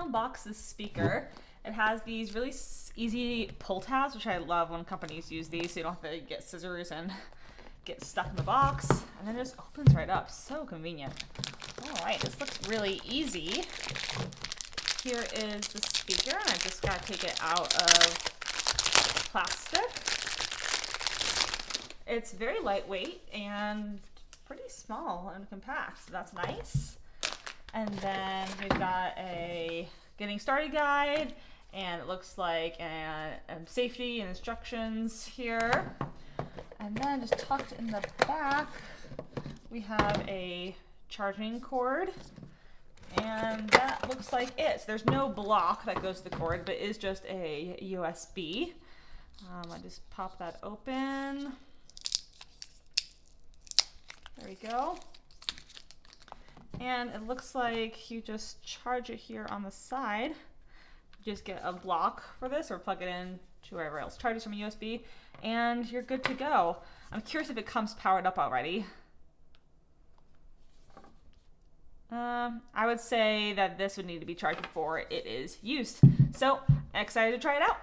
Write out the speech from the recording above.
unbox this speaker. It has these really easy pull tabs, which I love when companies use these, so you don't have to get scissors and get stuck in the box. And then it just opens right up. So convenient. All right, this looks really easy. Here is the speaker, and I just got to take it out of plastic. It's very lightweight and pretty small and compact, so that's nice. And then we've got a getting started guide, and it looks like safety and instructions here. And then just tucked in the back, we have a charging cord, and that looks like it. So there's no block that goes to the cord, but it is just a USB. I just pop that open. There we go. And it looks like you just charge it here on the side. You just get a block for this or plug it in to wherever else charges from a USB, and you're good to go. I'm curious if it comes powered up already. I would say that this would need to be charged before it is used. So, excited to try it out.